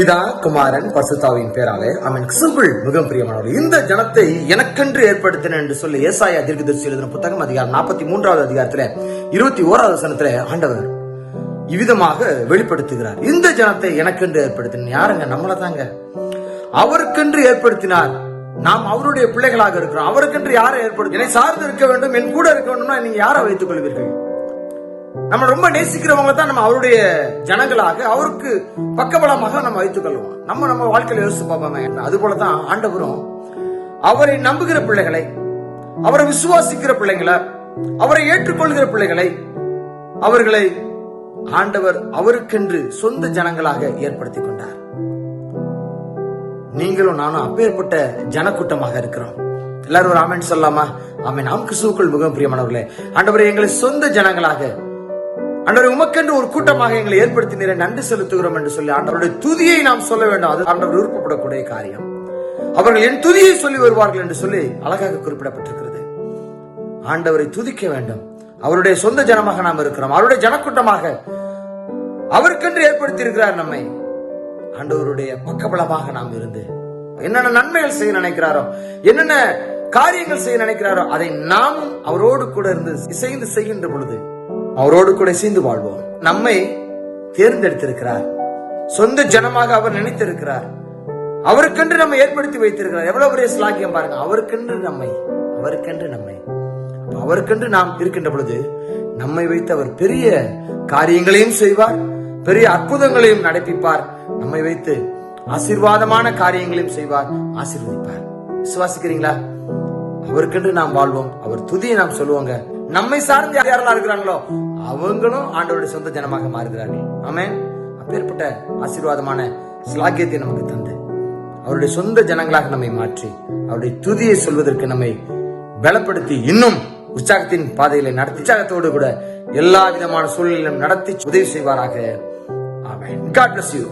பிதா குமாரன் பரிசுத்தாவின் பேராலே ஆமென். சிம்பிள். மிகவும் பிரியமானவர்களே, இந்த ஜனத்தை எனக்கென்று ஏற்படுத்தினேன் என்று சொல்லி ஏசாயா தீர்க்கதரிசி எழுதின புத்தகம் அதிகாரம் 43வது அதிகாரத்துல 21வது வசனத்துல ஆண்டவர் இவ்விதமாக வெளிப்படுத்துகிறார். இந்த ஜனத்தை எனக்கென்று ஏற்படுத்தினேன். யாருங்க? நம்மள தாங்க. அவருக்கென்று ஏற்படுத்தினார். நாம் அவருடைய பிள்ளைகளாக இருக்கிறோம். அவருக்கென்று யாரை ஏற்படுத்த? என்னை சார்ந்து இருக்க வேண்டும், என் கூட இருக்க வேண்டும்னா நீங்க யாரை வைத்துக் கொள்வீர்கள்? நம்ம ரொம்ப நேசிக்கிறவங்க தான் நம்ம அவருடைய ஜனங்களாக, அவருக்கு பக்கபலமாக நம்ம வைத்துக் கொள்வோம். நம்ம வாழ்க்கையில யோசிச்சு பார்ப்போமே. அது போலதான் ஆண்டவரும் அவரை நம்புகிற பிள்ளைகளை, அவரை விசுவாசிக்கிற பிள்ளைகளை, அவரை ஏற்றுக்கொள்கிற பிள்ளைகளை, அவர்களை ஆண்டவர் அவருக்கென்று சொந்த ஜனங்களாக ஏற்படுத்திக் கொண்டார். நீங்களும் நானும் அப்பேற்பட்ட ஜனக்கூட்டமாக இருக்கிறோம். எல்லாரும் ஒரு ஆமென் சொல்லலாமா? ஆமென். நாம் கிறிஸ்துவுக்குள் மிகவும் பிரியமானவர்களே, ஆண்டவரை எங்களை சொந்த ஜனங்களாக, ஆண்டவரை உமக்கென்று ஒரு கூட்டமாக எங்களை ஏற்படுத்தினீரை நன்றி செலுத்துகிறோம் என்று சொல்லி ஆண்டவருடைய துதியை நாம் சொல்ல வேண்டும். அது ஆண்டவர் விருப்பப்படக்கூடிய காரியம். அவர்கள் என் துதியை சொல்லி வருவார்கள் என்று சொல்லி அழகாக குறிப்பிடப்பட்டிருக்கிறது. ஆண்டவரை துதிக்க வேண்டும். அவருடைய சொந்த ஜனமாக நாம் இருக்கிறோம். அவருடைய ஜனக்கூட்டமாக அவருக்கென்று ஏற்படுத்தி இருக்கிறார் நம்மை. ஆண்டவருடைய பக்கபலமாக நாம் இருந்து என்னென்ன நன்மைகள் செய்ய நினைக்கிறாரோ, என்னென்ன காரியங்கள் செய்ய நினைக்கிறாரோ, அதை நாமும் அவரோடு கூட இருந்து இசைந்து செய்கின்ற பொழுது அவரோடு கூட சேர்ந்து வாழ்வோம். நம்மை தேர்ந்தெடுத்திருக்கிறார். சொந்த ஜனமாக அவர் நினைத்திருக்கிறார். அவருக்கென்று நம்ம ஏற்படுத்தி வைத்திருக்கிறார். எவ்வளவு பெரிய ஸ்லாக்கியம் பாருங்க. அவருக்கென்று நம்மை அவருக்கென்று நாம் இருக்கின்ற பொழுது நம்மை வைத்து அவர் பெரிய காரியங்களையும் செய்வார், பெரிய அற்புதங்களையும் நடப்பிப்பார். நம்மை வைத்து ஆசீர்வாதமான காரியங்களையும் செய்வார், ஆசீர்வதிப்பார். விசுவாசிக்கிறீங்களா? அவருக்கென்று நாம் வாழ்வோம். அவர் துதியை நாம் சொல்லுவாங்க. நம்மை சார்ந்து யாரெல்லாம் இருக்கிறாங்களோ அவங்களும் ஆண்டவருடைய சொந்த ஜனமாக மாறுகிறார்கள். ஆமென். அப்பேற்பட்ட ஆசீர்வாதமான ஸ்லாக்கியத்தை நமக்கு தந்து அவருடைய சொந்த ஜனங்களாக நம்மை மாற்றி அவருடைய துதியை சொல்வதற்கு நம்மை பலப்படுத்தி இன்னும் உற்சாகத்தின் பாதையில நடத்தி, உற்சாகத்தோடு கூட எல்லா விதமான சூழ்நிலையிலும் நடத்தி உதவி செய்வாராக. ஆமென். God bless you.